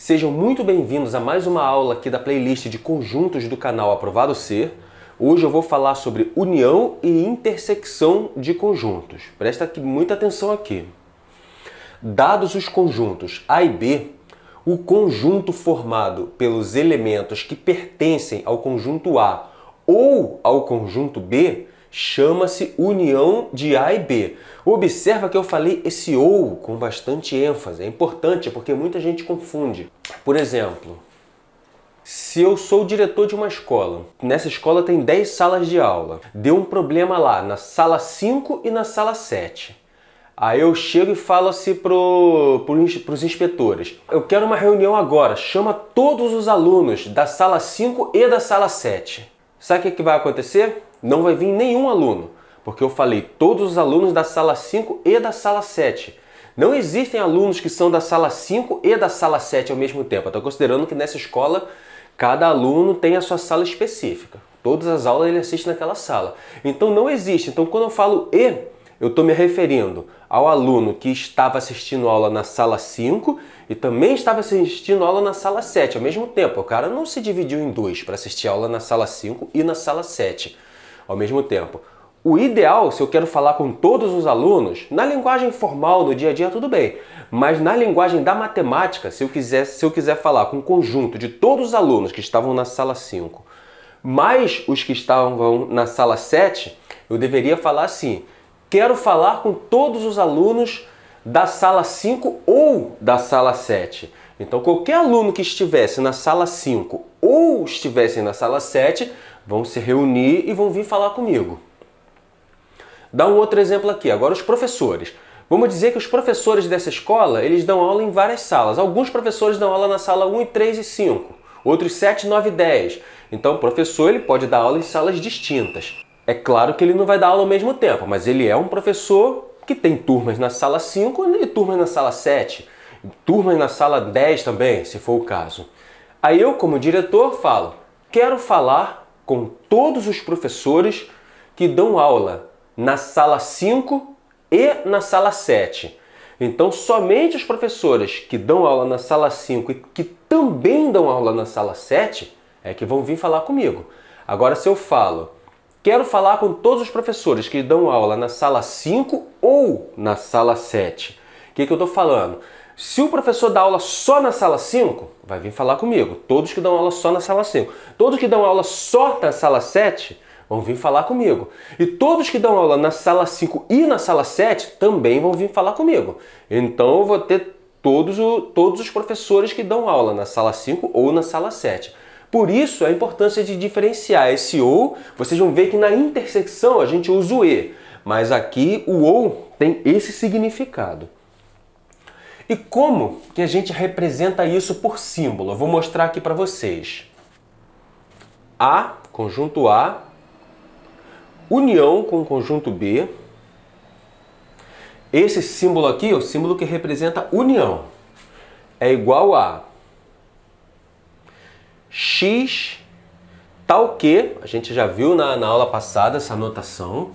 Sejam muito bem-vindos a mais uma aula aqui da playlist de conjuntos do canal Aprovado Ser. Hoje eu vou falar sobre união e intersecção de conjuntos. Presta aqui muita atenção aqui. Dados os conjuntos A e B, o conjunto formado pelos elementos que pertencem ao conjunto A ou ao conjunto B chama-se união de A e B. Observa que eu falei esse ou com bastante ênfase. É importante porque muita gente confunde. Por exemplo, se eu sou o diretor de uma escola, nessa escola tem 10 salas de aula, deu um problema lá na sala 5 e na sala 7. Aí eu chego e falo assim pros inspetores: eu quero uma reunião agora, chama todos os alunos da sala 5 e da sala 7. Sabe o que vai acontecer? Não vai vir nenhum aluno, porque eu falei todos os alunos da sala 5 e da sala 7. Não existem alunos que são da sala 5 e da sala 7 ao mesmo tempo. Eu estou considerando que nessa escola cada aluno tem a sua sala específica. Todas as aulas ele assiste naquela sala. Então não existe. Então quando eu falo e, eu estou me referindo ao aluno que estava assistindo aula na sala 5 e também estava assistindo aula na sala 7 ao mesmo tempo. O cara não se dividiu em dois para assistir aula na sala 5 e na sala 7 ao mesmo tempo. O ideal, se eu quero falar com todos os alunos, na linguagem formal, no dia a dia, tudo bem. Mas na linguagem da matemática, se eu quiser falar com um conjunto de todos os alunos que estavam na sala 5, mais os que estavam na sala 7, eu deveria falar assim: quero falar com todos os alunos da sala 5 ou da sala 7. Então, qualquer aluno que estivesse na sala 5 ou estivesse na sala 7 vão se reunir e vão vir falar comigo. Dá um outro exemplo aqui. Agora os professores. Vamos dizer que os professores dessa escola, eles dão aula em várias salas. Alguns professores dão aula na sala 1, 3 e 5. Outros 7, 9 e 10. Então o professor ele pode dar aula em salas distintas. É claro que ele não vai dar aula ao mesmo tempo, mas ele é um professor que tem turmas na sala 5 e turmas na sala 7. Turmas na sala 10 também, se for o caso. Aí eu, como diretor, falo: quero falar com todos os professores que dão aula na sala 5 e na sala 7. Então, somente os professores que dão aula na sala 5 e que também dão aula na sala 7 é que vão vir falar comigo. Agora, se eu falo: quero falar com todos os professores que dão aula na sala 5 ou na sala 7. O que eu estou falando? Se o professor dá aula só na sala 5, vai vir falar comigo. Todos que dão aula só na sala 5. Todos que dão aula só na sala 7 vão vir falar comigo. E todos que dão aula na sala 5 e na sala 7 também vão vir falar comigo. Então eu vou ter todos os professores que dão aula na sala 5 ou na sala 7. Por isso a importância de diferenciar esse ou. Vocês vão ver que na intersecção a gente usa o e, mas aqui o ou tem esse significado. E como que a gente representa isso por símbolo? Eu vou mostrar aqui para vocês. A, conjunto A, união com o conjunto B. Esse símbolo aqui é o símbolo que representa união. É igual a X, tal que, a gente já viu na aula passada essa notação.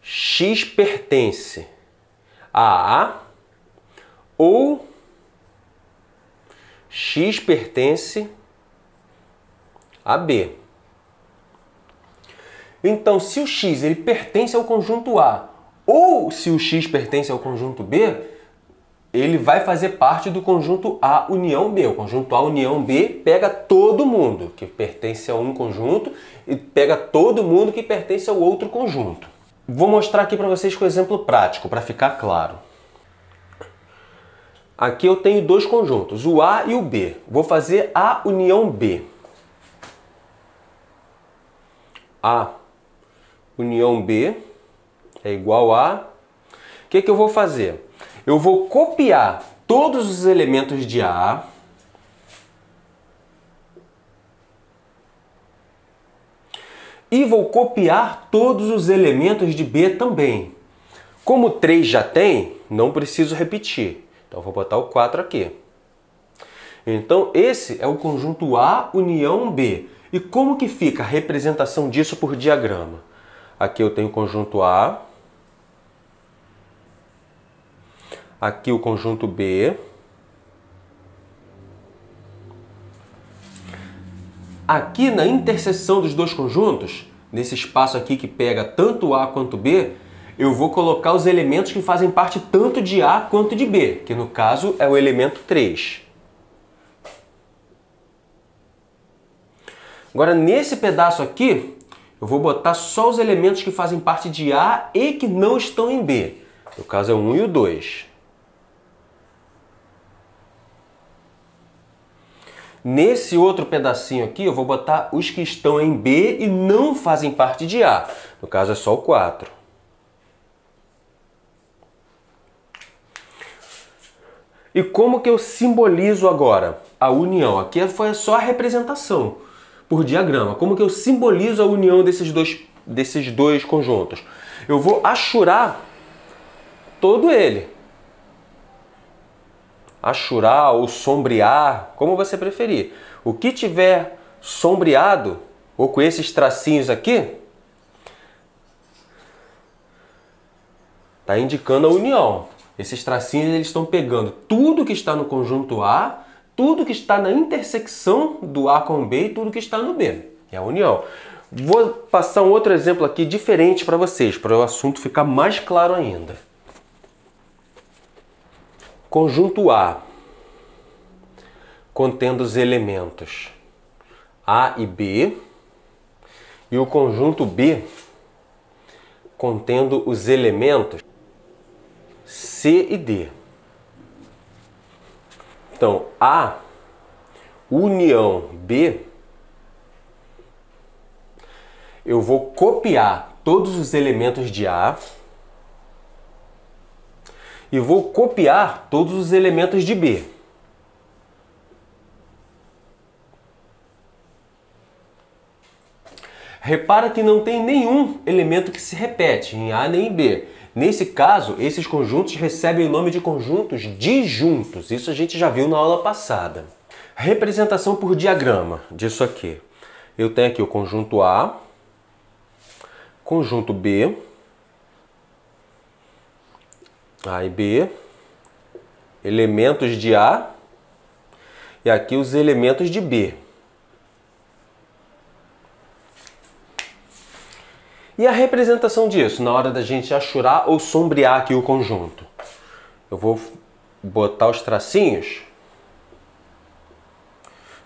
X pertence a A ou X pertence a B. Então, se o X ele pertence ao conjunto A ou se o X pertence ao conjunto B, ele vai fazer parte do conjunto A união B. O conjunto A união B pega todo mundo que pertence a um conjunto e pega todo mundo que pertence ao outro conjunto. Vou mostrar aqui para vocês com exemplo prático, para ficar claro. Aqui eu tenho dois conjuntos, o A e o B. Vou fazer A união B. A união B é igual a... O que eu vou fazer? Eu vou copiar todos os elementos de A e vou copiar todos os elementos de B também. Como 3 já tem, não preciso repetir. Então vou botar o 4 aqui. Então esse é o conjunto A união B. E como que fica a representação disso por diagrama? Aqui eu tenho o conjunto A. Aqui o conjunto B. Aqui na interseção dos dois conjuntos, nesse espaço aqui que pega tanto A quanto B, eu vou colocar os elementos que fazem parte tanto de A quanto de B, que no caso é o elemento 3. Agora, nesse pedaço aqui, eu vou botar só os elementos que fazem parte de A e que não estão em B. No caso é o 1 e o 2. Nesse outro pedacinho aqui, eu vou botar os que estão em B e não fazem parte de A. No caso é só o 4. E como que eu simbolizo agora a união? Aqui foi só a representação por diagrama. Como que eu simbolizo a união desses dois conjuntos? Eu vou achurar todo ele. Achurar ou sombrear, como você preferir. O que tiver sombreado, ou com esses tracinhos aqui, está indicando a união. Esses tracinhos eles estão pegando tudo que está no conjunto A, tudo que está na intersecção do A com B e tudo que está no B. É a união. Vou passar um outro exemplo aqui diferente para vocês, para o assunto ficar mais claro ainda. Conjunto A, contendo os elementos A e B, e o conjunto B, contendo os elementos C e D. Então, A união B, eu vou copiar todos os elementos de A e vou copiar todos os elementos de B. Repara que não tem nenhum elemento que se repete em A nem em B. Nesse caso, esses conjuntos recebem o nome de conjuntos disjuntos. Isso a gente já viu na aula passada. Representação por diagrama disso aqui. Eu tenho aqui o conjunto A, conjunto B, A e B, elementos de A e aqui os elementos de B. E a representação disso, na hora da gente achurar ou sombrear aqui o conjunto? Eu vou botar os tracinhos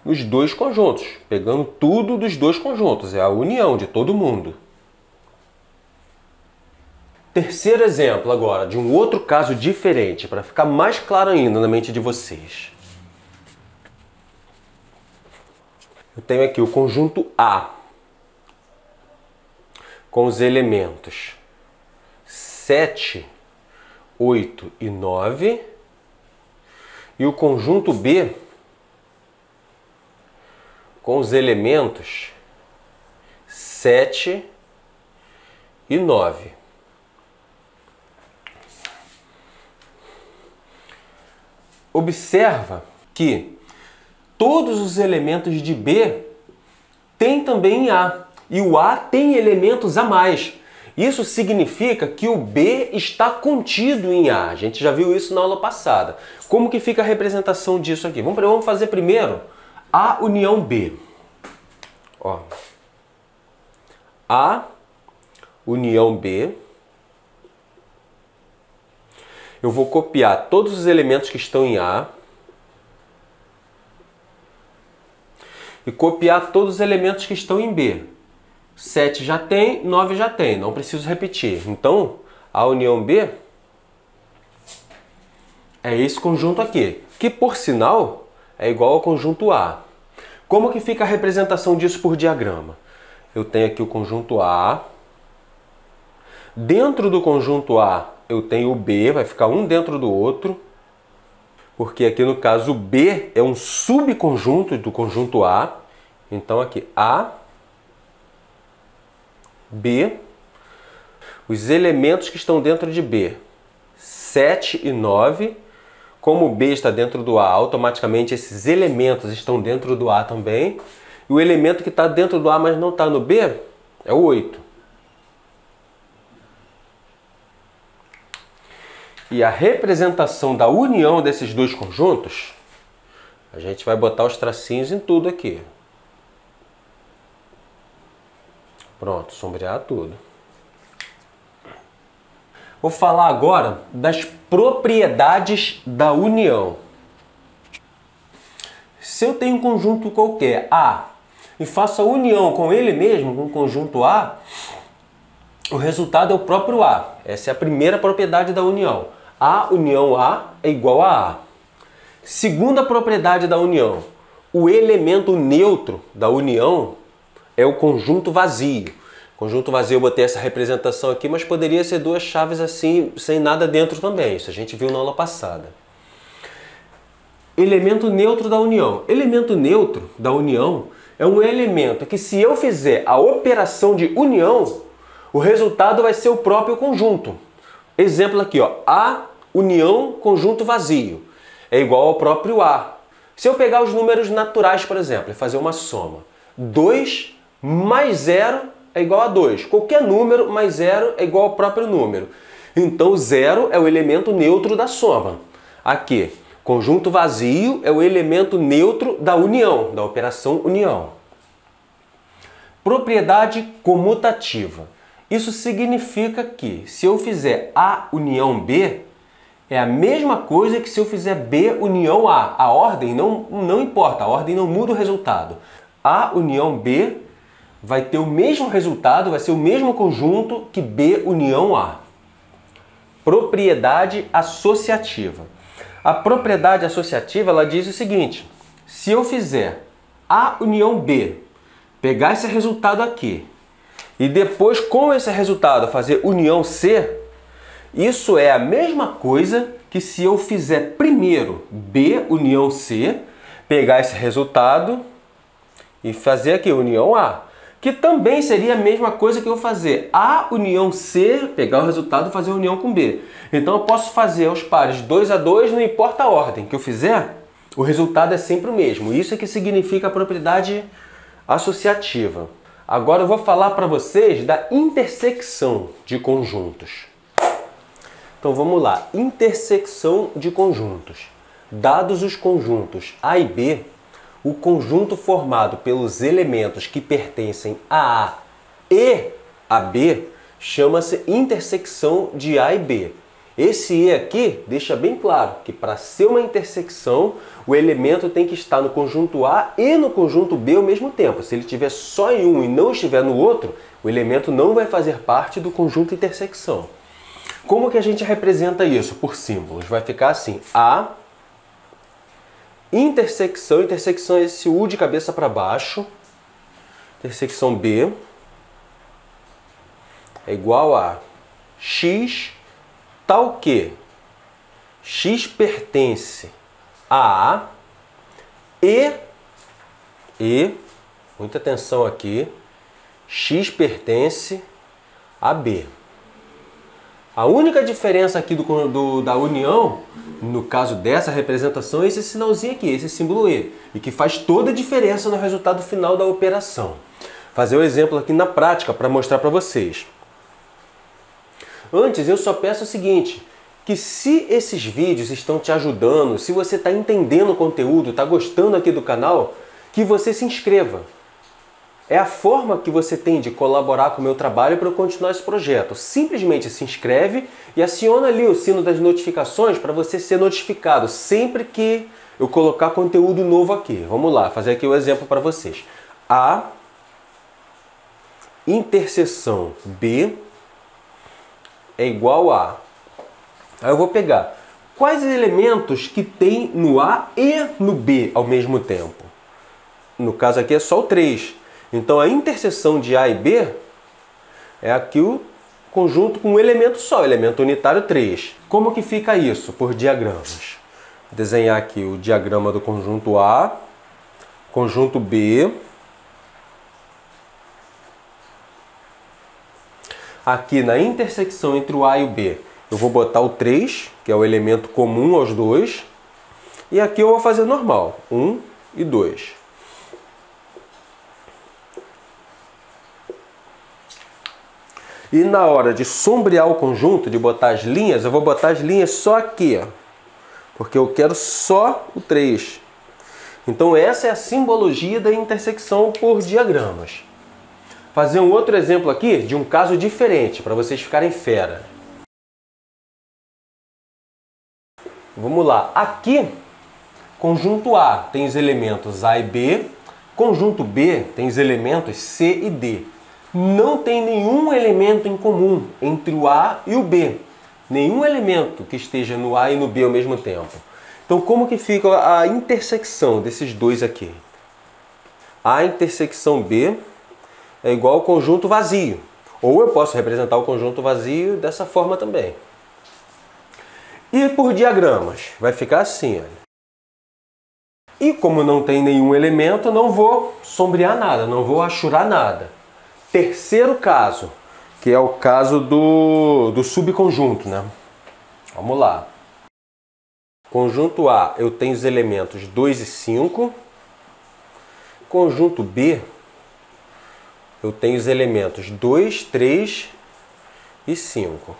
nos dois conjuntos, pegando tudo dos dois conjuntos, é a união de todo mundo. Terceiro exemplo agora, de um outro caso diferente, para ficar mais claro ainda na mente de vocês. Eu tenho aqui o conjunto A, com os elementos 7, 8 e 9, e o conjunto B com os elementos 7 e 9. Observa que todos os elementos de B têm também em A. E o A tem elementos a mais. Isso significa que o B está contido em A. A gente já viu isso na aula passada. Como que fica a representação disso aqui? Vamos fazer primeiro A união B. Ó. A união B. Eu vou copiar todos os elementos que estão em A. E copiar todos os elementos que estão em B. 7 já tem, 9 já tem, não preciso repetir. Então, a união B é esse conjunto aqui, que por sinal é igual ao conjunto A. Como que fica a representação disso por diagrama? Eu tenho aqui o conjunto A. Dentro do conjunto A eu tenho o B, vai ficar um dentro do outro, porque aqui no caso o B é um subconjunto do conjunto A. Então aqui A, B, os elementos que estão dentro de B, 7 e 9, como o B está dentro do A, automaticamente esses elementos estão dentro do A também, e o elemento que está dentro do A, mas não está no B, é o 8. E a representação da união desses dois conjuntos, a gente vai botar os tracinhos em tudo aqui. Pronto, sombrear tudo. Vou falar agora das propriedades da união. Se eu tenho um conjunto qualquer, A, e faço a união com ele mesmo, com o conjunto A, o resultado é o próprio A. Essa é a primeira propriedade da união. A união A é igual a A. Segunda propriedade da união. O elemento neutro da união é o conjunto vazio. Conjunto vazio, eu botei essa representação aqui, mas poderia ser duas chaves assim, sem nada dentro também. Isso a gente viu na aula passada. Elemento neutro da união. Elemento neutro da união é um elemento que, se eu fizer a operação de união, o resultado vai ser o próprio conjunto. Exemplo aqui, ó, A união conjunto vazio é igual ao próprio A. Se eu pegar os números naturais, por exemplo, e fazer uma soma, 2 mais 0 é igual a 2. Qualquer número mais 0 é igual ao próprio número. Então, 0 é o elemento neutro da soma. Aqui, conjunto vazio é o elemento neutro da união, da operação união. Propriedade comutativa. Isso significa que, se eu fizer A união B, é a mesma coisa que se eu fizer B união A. A ordem não importa, a ordem não muda o resultado. A união B vai ter o mesmo resultado, vai ser o mesmo conjunto que B união A. Propriedade associativa. A propriedade associativa, ela diz o seguinte: se eu fizer A união B, pegar esse resultado aqui, e depois com esse resultado fazer união C, isso é a mesma coisa que se eu fizer primeiro B união C, pegar esse resultado e fazer aqui união A. Que também seria a mesma coisa que eu fazer A união C, pegar o resultado e fazer união com B. Então eu posso fazer os pares 2 a 2, não importa a ordem que eu fizer, o resultado é sempre o mesmo. Isso é que significa a propriedade associativa. Agora eu vou falar para vocês da intersecção de conjuntos. Então vamos lá, intersecção de conjuntos. Dados os conjuntos A e B, o conjunto formado pelos elementos que pertencem a A e a B chama-se intersecção de A e B. Esse E aqui deixa bem claro que para ser uma intersecção, o elemento tem que estar no conjunto A e no conjunto B ao mesmo tempo. Se ele estiver só em um e não estiver no outro, o elemento não vai fazer parte do conjunto intersecção. Como que a gente representa isso? Por símbolos. Vai ficar assim, A, intersecção é esse U de cabeça para baixo, intersecção B é igual a X, tal que X pertence a A e, muita atenção aqui, X pertence a B. A única diferença aqui da união, no caso dessa representação, é esse sinalzinho aqui, esse símbolo E, e que faz toda a diferença no resultado final da operação. Fazer o exemplo aqui na prática para mostrar para vocês. Antes, eu só peço o seguinte, que se esses vídeos estão te ajudando, se você está entendendo o conteúdo, está gostando aqui do canal, que você se inscreva. É a forma que você tem de colaborar com o meu trabalho para eu continuar esse projeto. Simplesmente se inscreve e aciona ali o sino das notificações para você ser notificado sempre que eu colocar conteúdo novo aqui. Vamos lá, fazer aqui o exemplo para vocês. A interseção B é igual a... Aí eu vou pegar quais elementos que tem no A e no B ao mesmo tempo. No caso aqui é só o 3. Então a interseção de A e B é aqui o conjunto com um elemento só, elemento unitário 3. Como que fica isso por diagramas? Vou desenhar aqui o diagrama do conjunto A, conjunto B. Aqui na intersecção entre o A e o B, eu vou botar o 3, que é o elemento comum aos dois. E aqui eu vou fazer normal, 1 e 2. E na hora de sombrear o conjunto, de botar as linhas, eu vou botar as linhas só aqui, ó, porque eu quero só o 3. Então essa é a simbologia da intersecção por diagramas. fazer um outro exemplo aqui de um caso diferente, para vocês ficarem fera. Vamos lá. Aqui, conjunto A tem os elementos A e B, conjunto B tem os elementos C e D. Não tem nenhum elemento em comum entre o A e o B. Nenhum elemento que esteja no A e no B ao mesmo tempo. Então, como que fica a intersecção desses dois aqui? A intersecção B é igual ao conjunto vazio. Ou eu posso representar o conjunto vazio dessa forma também. E por diagramas, vai ficar assim, olha. E como não tem nenhum elemento, não vou sombrear nada, não vou achurar nada. Terceiro caso, que é o caso do subconjunto, né? Vamos lá. Conjunto A, eu tenho os elementos 2 e 5. Conjunto B, eu tenho os elementos 2, 3 e 5.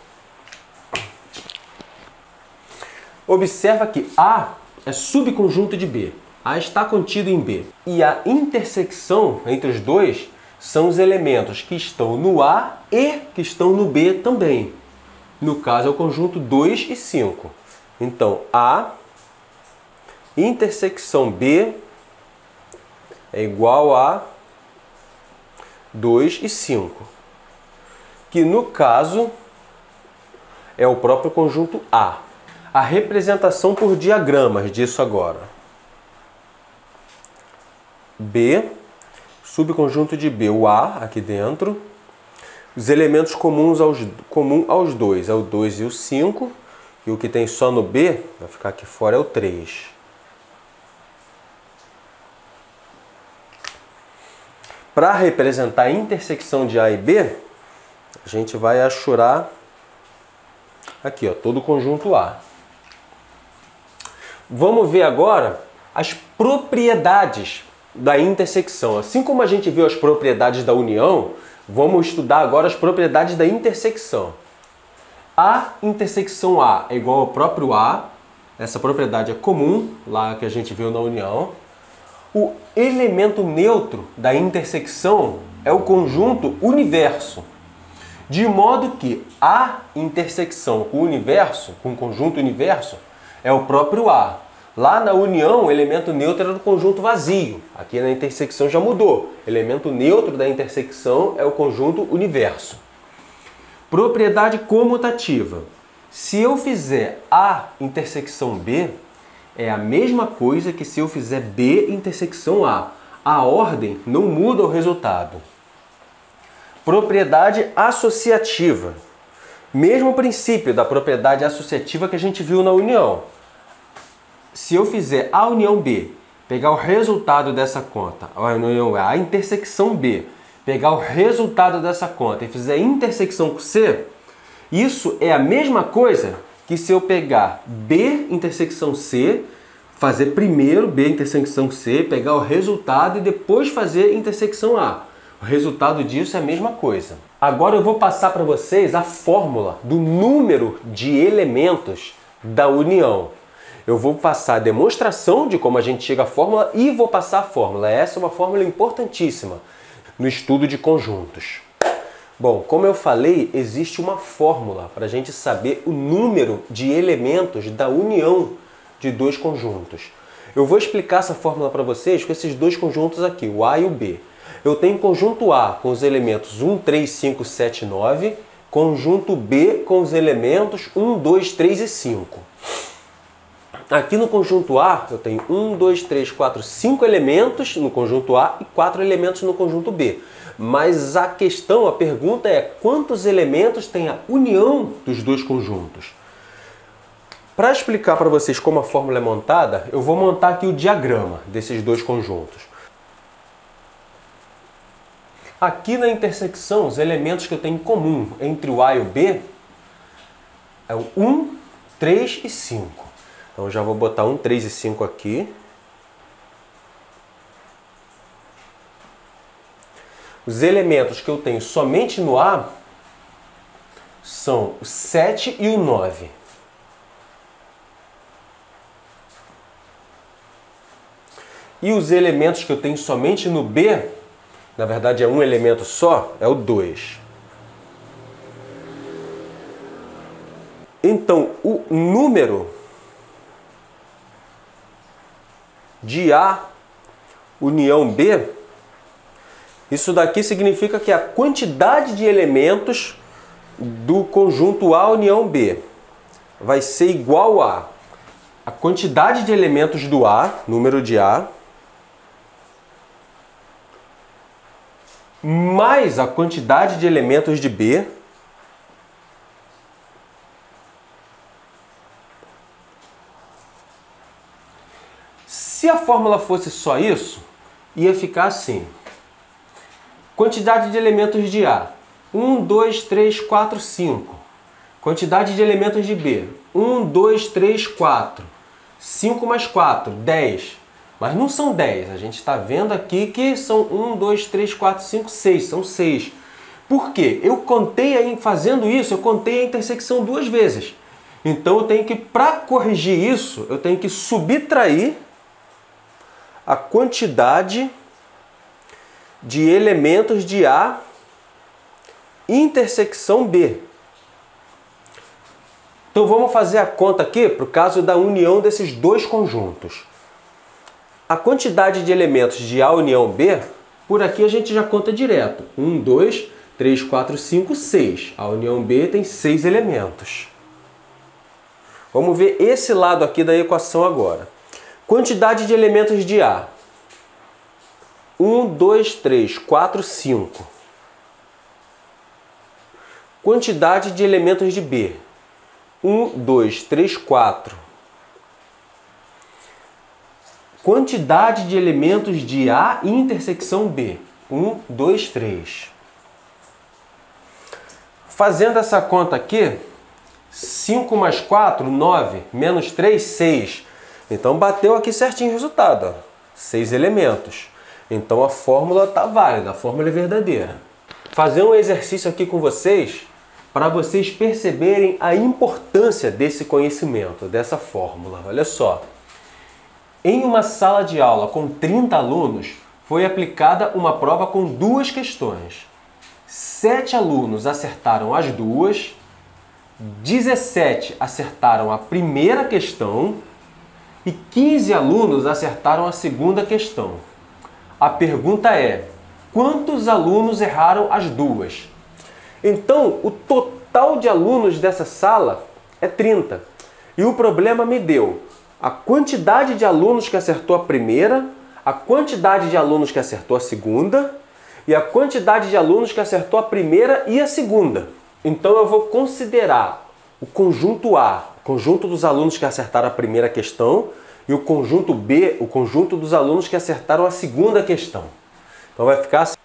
Observa que A é subconjunto de B. A está contido em B. E a intersecção entre os dois são os elementos que estão no A e que estão no B também. No caso, é o conjunto 2 e 5. Então, A intersecção B é igual a 2 e 5. Que, no caso, é o próprio conjunto A. A representação por diagramas disso agora. B, subconjunto de B, o A aqui dentro. Os elementos comuns aos dois é o 2 e o 5. E o que tem só no B, vai ficar aqui fora, é o 3. Para representar a intersecção de A e B, a gente vai achurar aqui, ó, todo o conjunto A. Vamos ver agora as propriedades da intersecção. Assim como a gente viu as propriedades da união, vamos estudar agora as propriedades da intersecção. A intersecção A é igual ao próprio A. Essa propriedade é comum, lá que a gente viu na união. O elemento neutro da intersecção é o conjunto universo. De modo que a intersecção com o universo, com o conjunto universo, é o próprio A. Lá na união, o elemento neutro era do conjunto vazio. Aqui na intersecção já mudou. O elemento neutro da intersecção é o conjunto universo. Propriedade comutativa. Se eu fizer A intersecção B, é a mesma coisa que se eu fizer B intersecção A. A ordem não muda o resultado. Propriedade associativa. Mesmo princípio da propriedade associativa que a gente viu na união. Se eu fizer A união B, pegar o resultado dessa conta, a intersecção B, pegar o resultado dessa conta e fizer intersecção com C, isso é a mesma coisa que se eu pegar B intersecção C, fazer primeiro B intersecção C, pegar o resultado e depois fazer intersecção A. O resultado disso é a mesma coisa. Agora eu vou passar para vocês a fórmula do número de elementos da união. Eu vou passar a demonstração de como a gente chega à fórmula e vou passar a fórmula. Essa é uma fórmula importantíssima no estudo de conjuntos. Bom, como eu falei, existe uma fórmula para a gente saber o número de elementos da união de dois conjuntos. Eu vou explicar essa fórmula para vocês com esses dois conjuntos aqui, o A e o B. Eu tenho conjunto A com os elementos 1, 3, 5, 7, 9, conjunto B com os elementos 1, 2, 3 e 5. Aqui no conjunto A, eu tenho 1, 2, 3, 4, 5 elementos no conjunto A e 4 elementos no conjunto B. Mas a questão, a pergunta é quantos elementos tem a união dos dois conjuntos? Para explicar para vocês como a fórmula é montada, eu vou montar aqui o diagrama desses dois conjuntos. Aqui na intersecção, os elementos que eu tenho em comum entre o A e o B é o 1, 3 e 5. Então, eu já vou botar 1, 3 e 5 aqui. Os elementos que eu tenho somente no A são o 7 e o 9. E os elementos que eu tenho somente no B na verdade é um elemento só, é o 2. Então, o número de A união B, isso daqui significa que a quantidade de elementos do conjunto A união B vai ser igual a quantidade de elementos do A, número de A, mais a quantidade de elementos de B, se a fórmula fosse só isso, ia ficar assim. Quantidade de elementos de A, 1, 2, 3, 4, 5. Quantidade de elementos de B, 1, 2, 3, 4. 5 mais 4, 10. Mas não são 10, a gente está vendo aqui que são 1, 2, 3, 4, 5, 6, são 6. Por quê? Eu contei aí, fazendo isso, eu contei a intersecção 2 vezes. Então eu tenho que, para corrigir isso, eu tenho que subtrair a quantidade de elementos de A intersecção B. Então vamos fazer a conta aqui para o caso da união desses dois conjuntos. A quantidade de elementos de A união B, por aqui a gente já conta direto. 1, 2, 3, 4, 5, 6. A união B tem 6 elementos. Vamos ver esse lado aqui da equação agora. Quantidade de elementos de A. 1, 2, 3, 4, 5. Quantidade de elementos de B. 1, 2, 3, 4. Quantidade de elementos de A intersecção B. 1, 2, 3. Fazendo essa conta aqui, 5 mais 4, 9, menos 3, 6. Então bateu aqui certinho o resultado. 6 elementos. Então a fórmula está válida, a fórmula é verdadeira. Fazer um exercício aqui com vocês para vocês perceberem a importância desse conhecimento, dessa fórmula. Olha só. Em uma sala de aula com 30 alunos, foi aplicada uma prova com 2 questões. 7 alunos acertaram as 2, 17 acertaram a primeira questão e 15 alunos acertaram a segunda questão. A pergunta é: quantos alunos erraram as 2? Então, o total de alunos dessa sala é 30. E o problema me deu a quantidade de alunos que acertou a primeira, a quantidade de alunos que acertou a segunda e a quantidade de alunos que acertou a primeira e a segunda. Então eu vou considerar o conjunto A, o conjunto dos alunos que acertaram a primeira questão, e o conjunto B, o conjunto dos alunos que acertaram a segunda questão. Então vai ficar assim: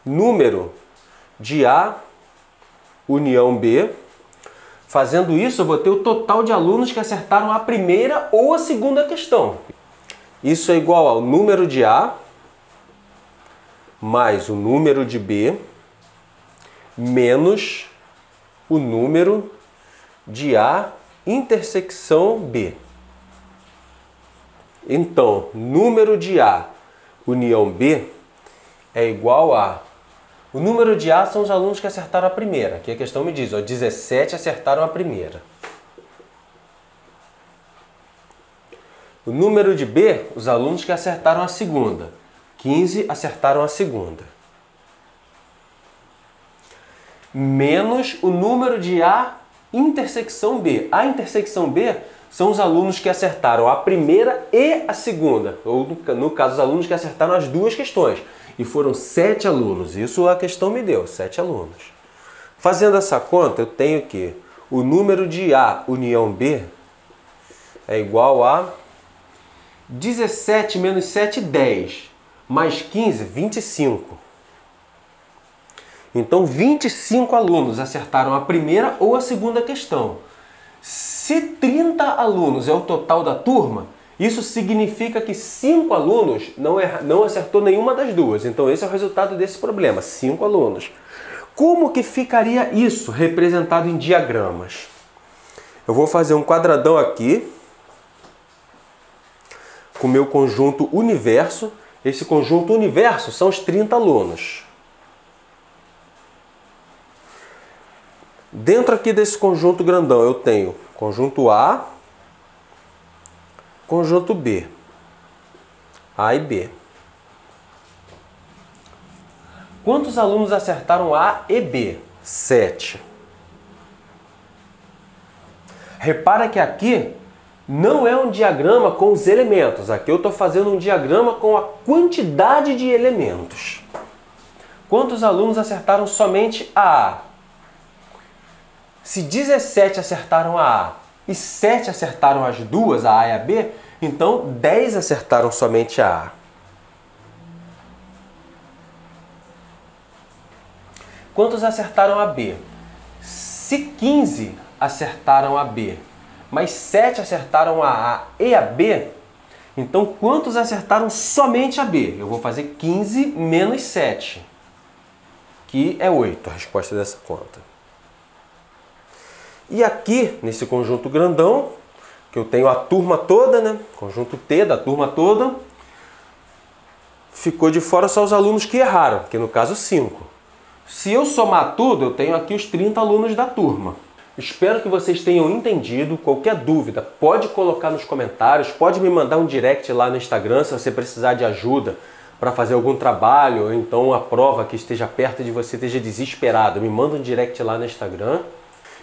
número de A união B. Fazendo isso, eu vou ter o total de alunos que acertaram a primeira ou a segunda questão. Isso é igual ao número de A mais o número de B menos o número de A intersecção B. Então, número de A união B é igual a... O número de A são os alunos que acertaram a primeira. Aqui a questão me diz, ó, 17 acertaram a primeira. O número de B, os alunos que acertaram a segunda. 15 acertaram a segunda. Menos o número de A intersecção B. A intersecção B são os alunos que acertaram a primeira e a segunda. Ou, no caso, os alunos que acertaram as 2 questões. E foram 7 alunos. Isso a questão me deu, 7 alunos. Fazendo essa conta, eu tenho que o número de A união B é igual a 17 menos 7, 10. Mais 15, 25. Então, 25 alunos acertaram a primeira ou a segunda questão. Se 30 alunos é o total da turma, isso significa que 5 alunos não acertou nenhuma das 2. Então esse é o resultado desse problema, 5 alunos. Como que ficaria isso representado em diagramas? Eu vou fazer um quadradão aqui, com o meu conjunto universo. esse conjunto universo são os 30 alunos. Dentro aqui desse conjunto grandão eu tenho conjunto A, conjunto B. A e B. Quantos alunos acertaram A e B? 7. Repara que aqui não é um diagrama com os elementos. Aqui eu estou fazendo um diagrama com a quantidade de elementos. Quantos alunos acertaram somente a A? Se 17 acertaram a A e 7 acertaram as duas, a A e a B, então 10 acertaram somente a A. Quantos acertaram a B? Se 15 acertaram a B, mas 7 acertaram a A e a B, então quantos acertaram somente a B? Eu vou fazer 15 menos 7, que é 8, a resposta dessa conta. E aqui, nesse conjunto grandão, que eu tenho a turma toda, né? Conjunto T da turma toda, ficou de fora só os alunos que erraram, que no caso 5. Se eu somar tudo, eu tenho aqui os 30 alunos da turma. Espero que vocês tenham entendido. Qualquer dúvida, pode colocar nos comentários, pode me mandar um direct lá no Instagram se você precisar de ajuda para fazer algum trabalho, ou então uma prova que esteja perto de você, esteja desesperado. Me manda um direct lá no Instagram.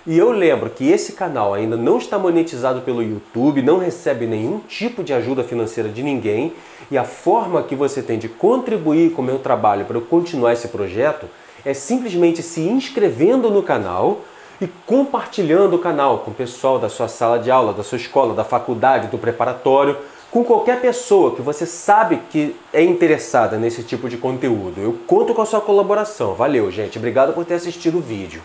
E eu lembro que esse canal ainda não está monetizado pelo YouTube, não recebe nenhum tipo de ajuda financeira de ninguém, e a forma que você tem de contribuir com o meu trabalho para eu continuar esse projeto é simplesmente se inscrevendo no canal e compartilhando o canal com o pessoal da sua sala de aula, da sua escola, da faculdade, do preparatório, com qualquer pessoa que você sabe que é interessada nesse tipo de conteúdo. Eu conto com a sua colaboração. Valeu, gente. Obrigado por ter assistido o vídeo.